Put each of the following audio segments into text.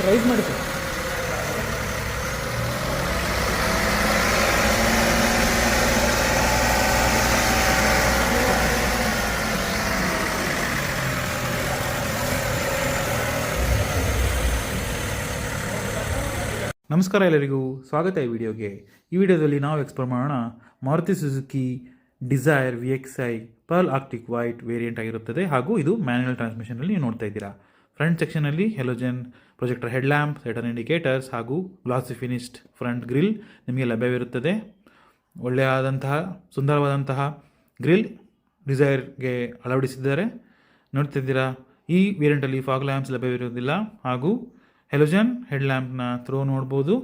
Rice ಮಾಡಿ sir. ನಮಸ್ಕಾರ ಎಲ್ಲರಿಗೂ, ಸ್ವಾಗತ ಈ ವಿಡಿಯೋಗೆ. ಈ ವಿಡಿಯೋದಲ್ಲಿ ನಾವು ಎಕ್ಸ್ಪ್ಲೋರ್ ಮಾಡೋಣ Maruti Suzuki Dzire VXi pearl arctic white variant ಆಗಿರುತ್ತದೆ ಹಾಗೂ ಇದು ಮ್ಯಾನ್ಯುಯಲ್ ಟ್ರಾನ್ಸ್ಮಿಷನಲ್ಲಿ ನೀವು ನೋಡ್ತಾ ಇದ್ದೀರಾ. ಫ್ರಂಟ್ ಸೆಕ್ಷನಲ್ಲಿ ಹೆಲೋಜನ್ ಪ್ರೊಜೆಕ್ಟರ್ ಹೆಡ್ ಲ್ಯಾಂಪ್, ಸೈಡರ್ ಇಂಡಿಕೇಟರ್ಸ್ ಹಾಗೂ ಗ್ಲಾಸಿ ಫಿನಿಶ್ಡ್ ಫ್ರಂಟ್ ಗ್ರಿಲ್ ನಿಮಗೆ ಲಭ್ಯವಿರುತ್ತದೆ. ಒಳ್ಳೆಯದಾದಂತಹ ಸುಂದರವಾದಂತಹ ಗ್ರಿಲ್ ಡಿಸೈರ್ಗೆ ಅಳವಡಿಸಿದ್ದಾರೆ. ನೋಡ್ತಿದ್ದೀರಾ, ಈ ವೇರಿಯಂಟಲ್ಲಿ ಫಾಗ್ ಲ್ಯಾಂಪ್ಸ್ ಲಭ್ಯವಿರುವುದಿಲ್ಲ ಹಾಗೂ ಹೆಲೋಜನ್ ಹೆಡ್ ಲ್ಯಾಂಪ್ನ ಥ್ರೋ ನೋಡ್ಬೋದು,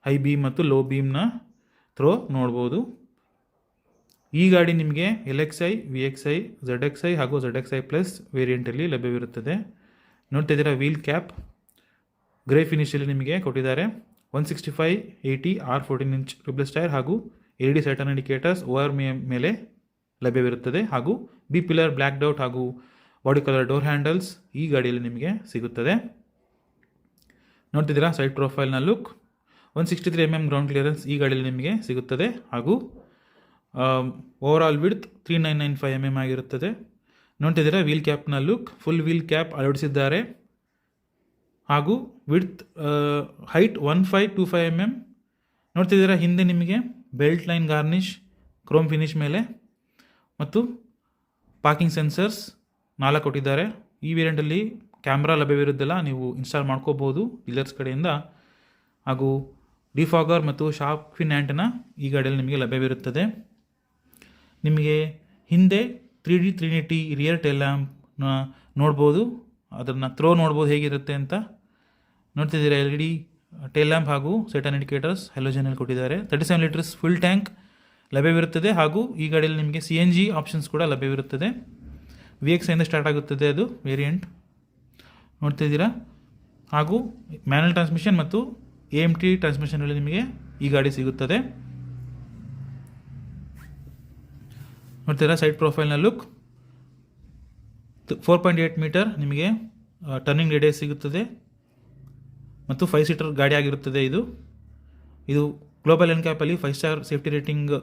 ಹೈ ಬೀಮ್ ಮತ್ತು ಲೋ ಬೀಮ್ನ ಥ್ರೋ ನೋಡ್ಬೋದು. ಈ ಗಾಡಿ ನಿಮಗೆ LXi, VXi, ZXi ಹಾಗೂ ZXi ಪ್ಲಸ್ ವೇರಿಯಂಟಲ್ಲಿ ಲಭ್ಯವಿರುತ್ತದೆ. ನೋಡ್ತಿದ್ದೀರಾ, ವೀಲ್ ಕ್ಯಾಪ್ ಗ್ರೇ ಫಿನಿಷಲ್ಲಿ ನಿಮಗೆ ಕೊಟ್ಟಿದ್ದಾರೆ. 165/80 R14 ಇಂಚ್ ಟ್ಯೂಬ್ಲೆಸ್ ಟೈರ್ ಹಾಗೂ LED ಸೈಟರ್ ಇಂಡಿಕೇಟರ್ಸ್ OR ಮೇಲೆ ಲಭ್ಯವಿರುತ್ತದೆ ಹಾಗೂ ಬಿ ಪಿಲ್ಲರ್, ಬ್ಲ್ಯಾಕ್ ಡೌಟ್ ಹಾಗೂ ಬಾಡಿ ಕಲರ್ ಡೋರ್ ಹ್ಯಾಂಡಲ್ಸ್ ಈ ಗಾಡಿಯಲ್ಲಿ ನಿಮಗೆ ಸಿಗುತ್ತದೆ. ನೋಡ್ತಿದ್ದೀರಾ, ಸೈಡ್ ಪ್ರೊಫೈಲ್ನ ಲುಕ್ 163 mm ಗ್ರೌಂಡ್ ಕ್ಲಿಯರೆನ್ಸ್ ಈ ಗಾಡಿಯಲ್ಲಿ ನಿಮಗೆ ಸಿಗುತ್ತದೆ ಹಾಗೂ ಓವರಾಲ್ ವಿಡ್ತ್ 3995 mm ಆಗಿರುತ್ತದೆ. ನೋಡ್ತಿದ್ದೀರಾ, ವೀಲ್ ಕ್ಯಾಪ್ನ ಲುಕ್ ಫುಲ್ ವೀಲ್ ಕ್ಯಾಪ್ ಅಳವಡಿಸಿದ್ದಾರೆ ಹಾಗೂ ವಿಡ್ತ್ ಹೈಟ್ 1525 mm. ನೋಡ್ತಿದ್ದೀರಾ, ಹಿಂದೆ ನಿಮಗೆ belt line garnish chrome finish ಮೇಲೆ ಮತ್ತು ಪಾರ್ಕಿಂಗ್ ಸೆನ್ಸರ್ಸ್ 4 ಕೊಟ್ಟಿದ್ದಾರೆ. ಈ ವೇರಿಯಂಟಲ್ಲಿ ಕ್ಯಾಮ್ರಾ ಲಭ್ಯವಿರುವುದಿಲ್ಲ, ನೀವು ಇನ್ಸ್ಟಾಲ್ ಮಾಡ್ಕೋಬೋದು ಡೀಲರ್ಸ್ ಕಡೆಯಿಂದ. ಹಾಗೂ ಡಿಫಾಗರ್ ಮತ್ತು ಶಾರ್ಪ್ ಫಿನ್ ಆ್ಯಂಟನ ಈ ಗಾಡಿಯಲ್ಲಿ ನಿಮಗೆ ಲಭ್ಯವಿರುತ್ತದೆ. ನಿಮಗೆ ಹಿಂದೆ 3D 380 ರಿಯರ್ ಟೇಲ್ ಲ್ಯಾಂಪ್ನ ನೋಡ್ಬೋದು, ಅದನ್ನು ಥ್ರೋ ನೋಡ್ಬೋದು ಹೇಗಿರುತ್ತೆ ಅಂತ. ನೋಡ್ತಿದ್ದೀರಾ, LED ಟೇಲ್ ಲ್ಯಾಂಪ್ ಹಾಗೂ ಸೈಟರ್ ಇಂಡಿಕೇಟರ್ಸ್ ಹೆಲೋಜನಲ್ಲಿ ಕೊಟ್ಟಿದ್ದಾರೆ. 37 ಲೀಟರ್ಸ್ ಫುಲ್ ಟ್ಯಾಂಕ್ ಲಭ್ಯವಿರುತ್ತದೆ ಹಾಗೂ ಈ ಗಾಡಿಯಲ್ಲಿ ನಿಮಗೆ CNG ಆಪ್ಷನ್ಸ್ ಕೂಡ ಲಭ್ಯವಿರುತ್ತದೆ. VXi ಸ್ಟಾರ್ಟ್ ಆಗುತ್ತದೆ ಅದು ವೇರಿಯಂಟ್. ನೋಡ್ತಿದ್ದೀರಾ, ಹಾಗೂ ಮ್ಯಾನ್ಯುಯಲ್ ಟ್ರಾನ್ಸ್ಮಿಷನ್ ಮತ್ತು AMT ಟ್ರಾನ್ಸ್ಮಿಷನಲ್ಲಿ ನಿಮಗೆ ಈ ಗಾಡಿ ಸಿಗುತ್ತದೆ. ನೋಡ್ತೀರಾ, ಸೈಡ್ ಪ್ರೊಫೈಲ್ನ ಲುಕ್ 4.8 ಮೀಟರ್ ನಿಮಗೆ ಟರ್ನಿಂಗ್ ರೇಡಿಯಸ್ ಸಿಗುತ್ತದೆ ಮತ್ತು 5 ಸೀಟರ್ ಗಾಡಿ ಆಗಿರುತ್ತದೆ. ಇದು ಗ್ಲೋಬಲ್ ಎನ್ಕ್ಯಾಪಲ್ಲಿ 5 ಸ್ಟಾರ್ ಸೇಫ್ಟಿ ರೇಟಿಂಗ್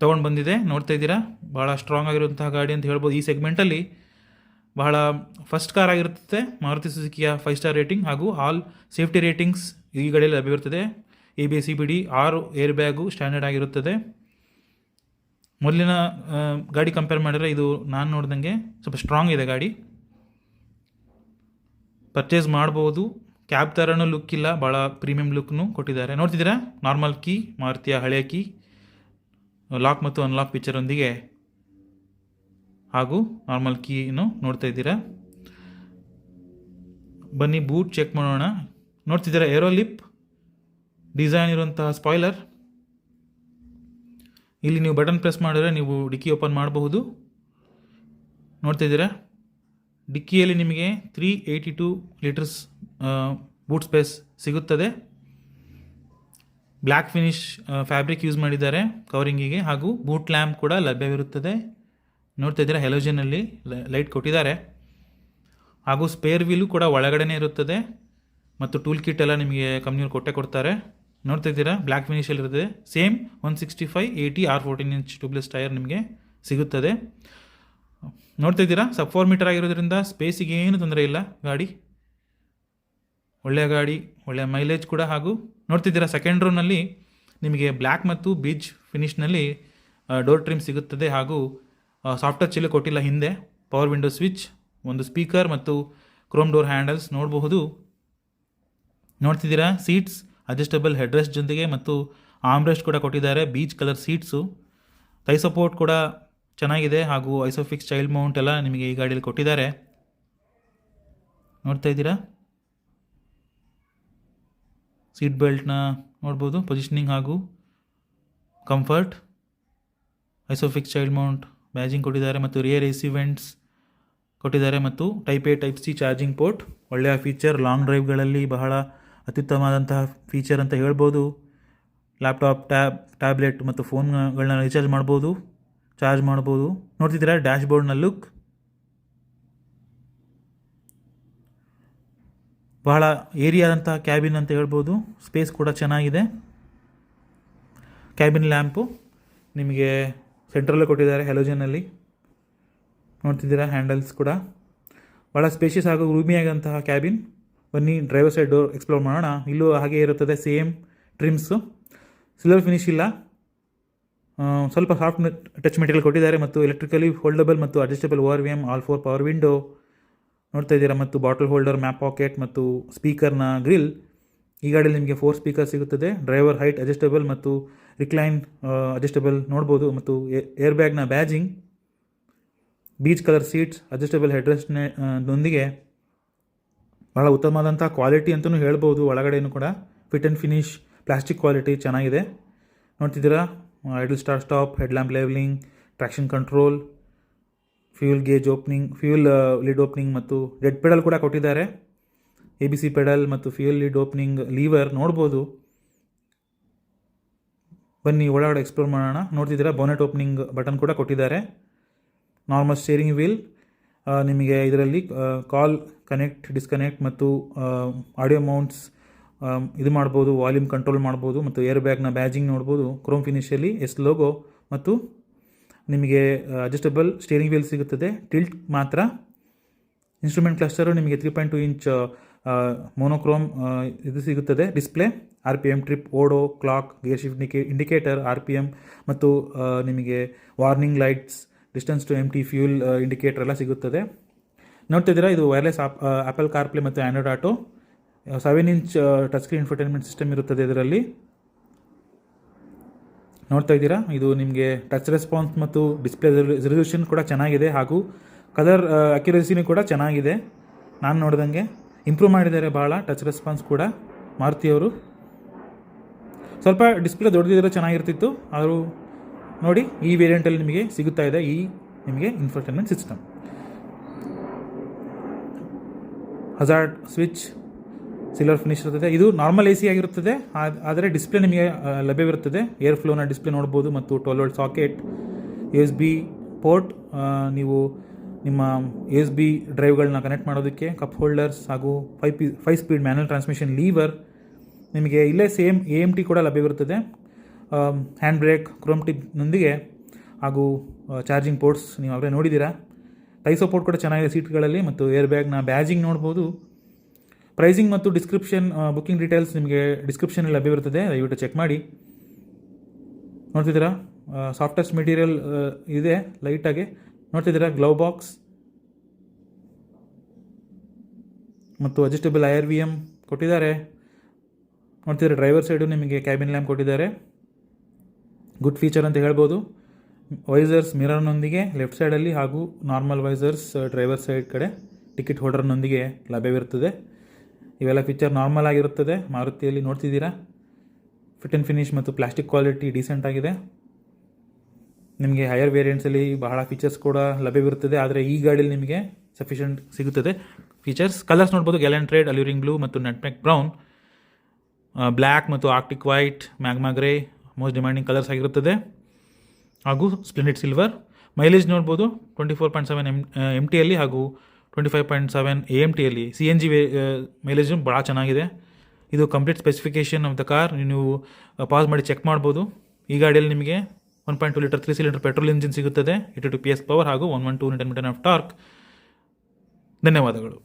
ತೊಗೊಂಡು ಬಂದಿದೆ. ನೋಡ್ತಾ ಇದ್ದೀರಾ, ಭಾಳ ಸ್ಟ್ರಾಂಗ್ ಆಗಿರುವಂತಹ ಗಾಡಿ ಅಂತ ಹೇಳ್ಬೋದು. ಈ ಸೆಗ್ಮೆಂಟಲ್ಲಿ ಬಹಳ ಫಸ್ಟ್ ಕಾರ್ ಆಗಿರುತ್ತದೆ ಮಾರುತಿ ಸುಜುಕಿಯ 5 ಸ್ಟಾರ್ ರೇಟಿಂಗ್ ಹಾಗೂ ಆಲ್ ಸೇಫ್ಟಿ ರೇಟಿಂಗ್ಸ್ ಈ ಗಾಡಿಯಲ್ಲಿ ಲಭ್ಯವಿರುತ್ತದೆ. ABS, CBD 6 air bag standard ಆಗಿರುತ್ತದೆ. ಮೊದಲಿನ ಗಾಡಿ ಕಂಪೇರ್ ಮಾಡಿದರೆ ಇದು ನಾನು ನೋಡಿದಂಗೆ ಸ್ವಲ್ಪ ಸ್ಟ್ರಾಂಗ್ ಇದೆ ಗಾಡಿ, ಪರ್ಚೇಸ್ ಮಾಡ್ಬೋದು. ಕ್ಯಾಬ್ ಥರನೂ ಲುಕ್ ಇಲ್ಲ, ಭಾಳ ಪ್ರೀಮಿಯಂ ಲುಕ್ನು ಕೊಟ್ಟಿದ್ದಾರೆ. ನೋಡ್ತಿದ್ದೀರಾ, ನಾರ್ಮಲ್ ಕೀ, ಮಾರುತಿಯ ಹಳೆಯ ಕೀ, ಲಾಕ್ ಮತ್ತು ಅನ್ಲಾಕ್ ಫೀಚರೊಂದಿಗೆ ಹಾಗೂ ನಾರ್ಮಲ್ ಕೀನು ನೋಡ್ತಾ ಇದ್ದೀರಾ. ಬನ್ನಿ ಬೂಟ್ ಚೆಕ್ ಮಾಡೋಣ. ನೋಡ್ತಿದ್ದೀರಾ, ಏರೋಲಿಪ್ ಡಿಸೈನ್ ಇರುವಂತಹ ಸ್ಪಾಯ್ಲರ್. ಇಲ್ಲಿ ನೀವು ಬಟನ್ ಪ್ರೆಸ್ ಮಾಡಿದ್ರೆ ನೀವು ಡಿಕ್ಕಿ ಓಪನ್ ಮಾಡಬಹುದು. ನೋಡ್ತಿದ್ದೀರಾ, ಡಿಕ್ಕಿಯಲ್ಲಿ ನಿಮಗೆ 382 ಲೀಟರ್ಸ್ ಬೂಟ್ ಸ್ಪೇಸ್ ಸಿಗುತ್ತದೆ. ಬ್ಲ್ಯಾಕ್ ಫಿನಿಶ್ ಫ್ಯಾಬ್ರಿಕ್ ಯೂಸ್ ಮಾಡಿದ್ದಾರೆ ಕವರಿಂಗಿಗೆ ಹಾಗೂ ಬೂಟ್ ಲ್ಯಾಂಪ್ ಕೂಡ ಲಭ್ಯವಿರುತ್ತದೆ. ನೋಡ್ತಾ ಇದ್ದೀರಾ, ಹೆಲೋಜನಲ್ಲಿ ಲೈಟ್ ಕೊಟ್ಟಿದ್ದಾರೆ ಹಾಗೂ ಸ್ಪೇರ್ ವೀಲು ಕೂಡ ಒಳಗಡೆನೇ ಇರುತ್ತದೆ ಮತ್ತು ಟೂಲ್ ಕಿಟ್ ಎಲ್ಲ ನಿಮಗೆ ಕಂಪ್ನಿಯವ್ರು ಕೊಡ್ತಾರೆ. ನೋಡ್ತಾ ಇದ್ದೀರಾ, ಬ್ಲ್ಯಾಕ್ ಫಿನಿಷಲ್ಲಿ ಇರುತ್ತದೆ. Same 165/80 R14 inch tubeless tyre ನಿಮಗೆ ಸಿಗುತ್ತದೆ. ನೋಡ್ತಾ ಇದ್ದೀರಾ, ಸಬ್ 4 ಮೀಟರ್ ಆಗಿರೋದ್ರಿಂದ ಸ್ಪೇಸಿಗೆ ಏನು ತೊಂದರೆ ಇಲ್ಲ. ಗಾಡಿ ಒಳ್ಳೆಯ ಗಾಡಿ, ಒಳ್ಳೆಯ ಮೈಲೇಜ್ ಕೂಡ. ಹಾಗೂ ನೋಡ್ತಿದ್ದೀರಾ, ಸೆಕೆಂಡ್ ರೋನಲ್ಲಿ ನಿಮಗೆ ಬ್ಲ್ಯಾಕ್ ಮತ್ತು ಬೀಚ್ ಫಿನಿಷ್ನಲ್ಲಿ ಡೋರ್ ಟ್ರಿಮ್ ಸಿಗುತ್ತದೆ ಹಾಗೂ ಸಾಫ್ಟ್ ಟಚ್ ಇಲ್ಲಿ ಕೊಟ್ಟಿಲ್ಲ. ಹಿಂದೆ ಪವರ್ ವಿಂಡೋ ಸ್ವಿಚ್, ಒಂದು ಸ್ಪೀಕರ್ ಮತ್ತು ಕ್ರೋಮ್ ಡೋರ್ ಹ್ಯಾಂಡಲ್ಸ್ ನೋಡಬಹುದು. ನೋಡ್ತಿದ್ದೀರಾ, ಸೀಟ್ಸ್ ಅಡ್ಜಸ್ಟಬಲ್ ಹೆಡ್ರೆಸ್ಟ್ ಜೊತೆಗೆ ಮತ್ತು ಆರ್ಮ್ರೆಸ್ಟ್ ಕೂಡ ಕೊಟ್ಟಿದ್ದಾರೆ. Beige colour seats, thigh support ಕೂಡ ಚೆನ್ನಾಗಿದೆ ಹಾಗೂ ಐಸೋಫಿಕ್ಸ್ ಚೈಲ್ಡ್ ಮೌಂಟ್ ಎಲ್ಲ ನಿಮಗೆ ಈ ಗಾಡಿಯಲ್ಲಿ ಕೊಟ್ಟಿದ್ದಾರೆ. ನೋಡ್ತಾ ಇದ್ದೀರಾ, ಸೀಟ್ ಬೆಲ್ಟ್ನ ನೋಡ್ಬೋದು, ಪೊಸಿಷನಿಂಗ್ ಹಾಗೂ comfort, Isofix child Mount badging ಕೊಟ್ಟಿದ್ದಾರೆ ಮತ್ತು ರಿಯರ್ AC ವೆಂಟ್ಸ್ ಕೊಟ್ಟಿದ್ದಾರೆ ಮತ್ತು type A type C charging port. ಒಳ್ಳೆಯ ಫೀಚರ್, ಲಾಂಗ್ ಡ್ರೈವ್ಗಳಲ್ಲಿ ಬಹಳ ಅತ್ಯುತ್ತಮವಾದಂತಹ ಫೀಚರ್ ಅಂತ ಹೇಳ್ಬೋದು. ಲ್ಯಾಪ್ಟಾಪ್, ಟ್ಯಾಬ್ಲೆಟ್ ಮತ್ತು ಫೋನ್ಗಳನ್ನ ರೀಚಾರ್ಜ್ ಮಾಡ್ಬೋದು, ಚಾರ್ಜ್ ಮಾಡ್ಬೋದು. ನೋಡ್ತಿದ್ದೀರಾ, ಡ್ಯಾಶ್ ಬೋರ್ಡ್ನ ಲುಕ್ ಬಹಳ ಏರಿಯಾದಂಥ ಕ್ಯಾಬಿನ್ ಅಂತ ಹೇಳ್ಬೋದು. ಸ್ಪೇಸ್ ಕೂಡ ಚೆನ್ನಾಗಿದೆ. ಕ್ಯಾಬಿನ್ ಲ್ಯಾಂಪು ನಿಮಗೆ ಸೆಂಟ್ರಲ್ಲೇ ಕೊಟ್ಟಿದ್ದಾರೆ ಹೆಲೋಜನಲ್ಲಿ, ನೋಡ್ತಿದ್ದೀರಾ. ಹ್ಯಾಂಡಲ್ಸ್ ಕೂಡ ಭಾಳ ಸ್ಪೇಷಿಯಸ್ ಹಾಗೂ ರೂಮಿಯಾದಂತಹ ಕ್ಯಾಬಿನ್. ಬನ್ನಿ ಡ್ರೈವರ್ ಸೈಡ್ ಡೋರ್ ಎಕ್ಸ್ಪ್ಲೋರ್ ಮಾಡೋಣ. ಇಲ್ಲೂ ಹಾಗೆ ಇರುತ್ತದೆ, ಸೇಮ್ ಟ್ರಿಮ್ಸು. ಸಿಲ್ವರ್ ಫಿನಿಶ್ ಇಲ್ಲ, ಸ್ವಲ್ಪ ಸಾಫ್ಟ್ ಟಚ್ ಮೆಟೀರಿಯಲ್ ಕೊಟ್ಟಿದ್ದಾರೆ ಮತ್ತು ಎಲೆಕ್ಟ್ರಿಕಲಿ ಫೋಲ್ಡಬಲ್ ಮತ್ತು adjustable ORVM all 4 power window ನೋಡ್ತಾ ಇದ್ದೀರಾ. ಮತ್ತು ಬಾಟಲ್ ಹೋಲ್ಡರ್, ಮ್ಯಾಪ್ ಪಾಕೆಟ್ ಮತ್ತು ಸ್ಪೀಕರ್ನ ಗ್ರಿಲ್. ಈ ಗಾಡಿಯಲ್ಲಿ ನಿಮಗೆ 4 ಸ್ಪೀಕರ್ ಸಿಗುತ್ತದೆ. ಡ್ರೈವರ್ ಹೈಟ್ ಅಡ್ಜಸ್ಟಬಲ್ ಮತ್ತು ರಿಕ್ಲೈನ್ ಅಡ್ಜಸ್ಟಬಲ್ ನೋಡ್ಬೋದು. ಮತ್ತು ಏರ್ ಬ್ಯಾಗ್ನ badging, beige colour seats, adjustable ಹೆಡ್ರೆಸ್ಟ್ನೊಂದಿಗೆ ಭಾಳ ಉತ್ತಮವಾದಂಥ ಕ್ವಾಲಿಟಿ ಅಂತಲೂ ಹೇಳ್ಬೋದು. ಒಳಗಡೆಯೂ ಕೂಡ fit and finish plastic quality ಚೆನ್ನಾಗಿದೆ. ನೋಡ್ತಿದ್ದೀರಾ. Idle start stop, head lamp levelling, traction control, fuel gauge opening, fuel lid opening ಮತ್ತು ಡೆಡ್ ಪೆಡಲ್ ಕೂಡ ಕೊಟ್ಟಿದ್ದಾರೆ. ABC ಪೆಡಲ್ ಮತ್ತು ಫ್ಯೂಲ್ ಲಿಡ್ ಓಪನಿಂಗ್ ಲೀವರ್ ನೋಡ್ಬೋದು. ಬನ್ನಿ ಒಳಗಡೆ ಎಕ್ಸ್ಪ್ಲೋರ್ ಮಾಡೋಣ. ನೋಡ್ತಿದ್ದೀರಾ, ಬೋನೆಟ್ ಓಪನಿಂಗ್ ಬಟನ್ ಕೂಡ ಕೊಟ್ಟಿದ್ದಾರೆ. ನಾರ್ಮಲ್ ಸ್ಟೇರಿಂಗ್ ವೀಲ್, ನಿಮಗೆ ಇದರಲ್ಲಿ ಕಾಲ್ ಕನೆಕ್ಟ್, ಡಿಸ್ಕನೆಕ್ಟ್ ಮತ್ತು ಆಡಿಯೋ ಮೌಂಟ್ಸ್ ಇದು ಮಾಡ್ಬೋದು. ವಾಲ್ಯೂಮ್ ಕಂಟ್ರೋಲ್ ಮಾಡ್ಬೋದು. ಮತ್ತು ಏರ್ ಬ್ಯಾಗ್ನ ಬ್ಯಾಜಿಂಗ್ ನೋಡ್ಬೋದು. ಕ್ರೋಮ್ ಫಿನಿಷಲ್ಲಿ ಲೋಗೋ ಮತ್ತು ನಿಮಗೆ ಅಡ್ಜಸ್ಟಬಲ್ ಸ್ಟೇರಿಂಗ್ ವೀಲ್ ಸಿಗುತ್ತದೆ. ಟಿಲ್ಟ್ ಮಾತ್ರ. ಇನ್ಸ್ಟ್ರೂಮೆಂಟ್ ಕ್ಲಸ್ಟರು ನಿಮಗೆ 3.2 ಇಂಚ್ ಮೋನೋಕ್ರೋಮ್ ಇದು ಸಿಗುತ್ತದೆ. Display, RPM, trip, odo, clock, gear shift indicator, RPM ಮತ್ತು ನಿಮಗೆ warning lights, distance to empty, fuel indicator ಎಲ್ಲ ಸಿಗುತ್ತದೆ. ನೋಡ್ತಿದ್ದೀರಾ, ಇದು ವೈರ್ಲೆಸ್ ಆಪಲ್ ಕಾರ್ಪ್ಲೇ ಮತ್ತು Android auto. 7 inch touch screen infotainment system ಇರುತ್ತದೆ ಇದರಲ್ಲಿ. ನೋಡ್ತಾ ಇದ್ದೀರಾ, ಇದು ನಿಮಗೆ ಟಚ್ ರೆಸ್ಪಾನ್ಸ್ ಮತ್ತು ಡಿಸ್ಪ್ಲೇ ರೆಸಲ್ಯೂಷನ್ ಕೂಡ ಚೆನ್ನಾಗಿದೆ. ಹಾಗೂ ಕಲರ್ ಅಕ್ಯುರಸಿನೂ ಕೂಡ ಚೆನ್ನಾಗಿದೆ. ನಾನು ನೋಡಿದಂಗೆ ಇಂಪ್ರೂವ್ ಮಾಡಿದ್ದಾರೆ ಭಾಳ ಟಚ್ ರೆಸ್ಪಾನ್ಸ್ ಕೂಡ ಮಾರುತಿಯವರು. ಸ್ವಲ್ಪ ಡಿಸ್ಪ್ಲೇ ದೊಡ್ಡದಿದ್ರೆ ಚೆನ್ನಾಗಿರ್ತಿತ್ತು. ಆದರೂ ನೋಡಿ, ಈ ವೇರಿಯಂಟಲ್ಲಿ ನಿಮಗೆ ಸಿಗುತ್ತಾ ಇದೆ ಈ ನಿಮಗೆ infotainment system. Hazard switch silver finish ಇರುತ್ತದೆ. ಇದು ನಾರ್ಮಲ್ AC ಆಗಿರುತ್ತದೆ, ಆದರೆ ಡಿಸ್ಪ್ಲೇ ನಿಮಗೆ ಲಭ್ಯವಿರುತ್ತದೆ. ಏರ್ ಫ್ಲೋನ ಡಿಸ್ಪ್ಲೇ ನೋಡ್ಬೋದು. ಮತ್ತು 12 ವೋಲ್ಟ್ ಸಾಕೆಟ್, USB ಪೋರ್ಟ್, ನೀವು ನಿಮ್ಮ USB ಡ್ರೈವ್ಗಳನ್ನ ಕನೆಕ್ಟ್ ಮಾಡೋದಕ್ಕೆ, ಕಪ್ ಹೋಲ್ಡರ್ಸ್ ಹಾಗೂ 5 ಸ್ಪೀಡ್ ಮ್ಯಾನ್ಯಲ್ ಟ್ರಾನ್ಸ್ಮಿಷನ್ ಲೀವರ್. ನಿಮಗೆ ಇಲ್ಲೇ ಸೇಮ್ AMT ಕೂಡ ಲಭ್ಯವಿರುತ್ತದೆ. ಹ್ಯಾಂಡ್ ಬ್ರೇಕ್, ಕ್ರೋಮ್ ಟಿಪ್ನೊಂದಿಗೆ ಹಾಗೂ ಚಾರ್ಜಿಂಗ್ ಪೋರ್ಟ್ಸ್ ನೀವು ಅವರೇ ನೋಡಿದ್ದೀರಾ. ಟೈಸೋ ಪೋರ್ಟ್ ಕೂಡ ಚೆನ್ನಾಗಿದೆ ಸೀಟ್ಗಳಲ್ಲಿ. ಮತ್ತು ಏರ್ ಬ್ಯಾಗ್ನ ಬ್ಯಾಜಿಂಗ್ ನೋಡ್ಬೋದು. ಪ್ರೈಸಿಂಗ್ ಮತ್ತು ಡಿಸ್ಕ್ರಿಪ್ಷನ್, ಬುಕ್ಕಿಂಗ್ ಡೀಟೇಲ್ಸ್ ನಿಮಗೆ ಡಿಸ್ಕ್ರಿಪ್ಷನಲ್ಲಿ ಲಭ್ಯವಿರುತ್ತದೆ, ದಯವಿಟ್ಟು ಚೆಕ್ ಮಾಡಿ. ನೋಡ್ತಿದ್ದೀರಾ, ಸಾಫ್ಟೆಸ್ಟ್ ಮೆಟೀರಿಯಲ್ ಇದೆ ಲೈಟಾಗಿ. ನೋಡ್ತಿದ್ದೀರಾ, ಗ್ಲೌ ಬಾಕ್ಸ್ ಮತ್ತು ಅಡ್ಜಸ್ಟಬಲ್ IRVM ಕೊಟ್ಟಿದ್ದಾರೆ. ನೋಡ್ತಿದ್ದೀರಾ, ಡ್ರೈವರ್ ಸೈಡು ನಿಮಗೆ ಕ್ಯಾಬಿನ್ ಲ್ಯಾಂಪ್ ಕೊಟ್ಟಿದ್ದಾರೆ. ಗುಡ್ ಫೀಚರ್ ಅಂತ ಹೇಳ್ಬೋದು. ವೈಸರ್ಸ್ ಮಿರರ್ನೊಂದಿಗೆ ಲೆಫ್ಟ್ ಸೈಡಲ್ಲಿ ಹಾಗೂ ನಾರ್ಮಲ್ ವೈಸರ್ಸ್ ಡ್ರೈವರ್ ಸೈಡ್ ಕಡೆ ಟಿಕೆಟ್ ಹೋಲ್ಡರ್ನೊಂದಿಗೆ ಲಭ್ಯವಿರುತ್ತದೆ. ಇವೆಲ್ಲ ಫೀಚರ್ ನಾರ್ಮಲ್ ಆಗಿರುತ್ತದೆ ಮಾರುತಿಯಲ್ಲಿ. ನೋಡ್ತಿದ್ದೀರಾ, ಫಿಟ್ ಆ್ಯಂಡ್ ಫಿನಿಶ್ ಮತ್ತು ಪ್ಲಾಸ್ಟಿಕ್ ಕ್ವಾಲಿಟಿ ಡೀಸೆಂಟ್ ಆಗಿದೆ. ನಿಮಗೆ ಹೈಯರ್ ವೇರಿಯಂಟ್ಸಲ್ಲಿ ಬಹಳ ಫೀಚರ್ಸ್ ಕೂಡ ಲಭ್ಯವಿರುತ್ತದೆ, ಆದರೆ ಈ ಗಾಡಿಯಲ್ಲಿ ನಿಮಗೆ ಸಫಿಷಿಯೆಂಟ್ ಸಿಗುತ್ತದೆ ಫೀಚರ್ಸ್. ಕಲರ್ಸ್ ನೋಡ್ಬೋದು, ಗ್ಯಾಲೆಂಟ್ ರೆಡ್, ಅಲ್ಯೂರಿಂಗ್ ಬ್ಲೂ ಮತ್ತು ನಟ್ಮೆಕ್ ಬ್ರೌನ್, ಬ್ಲ್ಯಾಕ್ ಮತ್ತು arctic white, magma grey most demanding colours ಆಗಿರುತ್ತದೆ. ಹಾಗೂ ಸ್ಪ್ಲೆಂಡಿಡ್ ಸಿಲ್ವರ್. ಮೈಲೇಜ್ ನೋಡ್ಬೋದು, 24.7 MTಯಲ್ಲಿ ಹಾಗೂ 25.7 AMTಯಲ್ಲಿ. CNG ಮೈಲೇಜು ಭಾಳ ಚೆನ್ನಾಗಿದೆ. ಇದು complete specification of the car. ನೀವು ಪಾಸ್ ಮಾಡಿ ಚೆಕ್ ಮಾಡ್ಬೋದು. ಈ ಗಾಡಿಯಲ್ಲಿ ನಿಮಗೆ 1.2 ಲೀಟರ್ 3 ಸಿಲಿಂಡರ್ ಪೆಟ್ರೋಲ್ ಇಂಜಿನ್ ಸಿಗುತ್ತದೆ. 82 PS ಪವರ್ ಹಾಗೂ 112 Nm ಆಫ್ ಟಾರ್ಕ್. ಧನ್ಯವಾದಗಳು.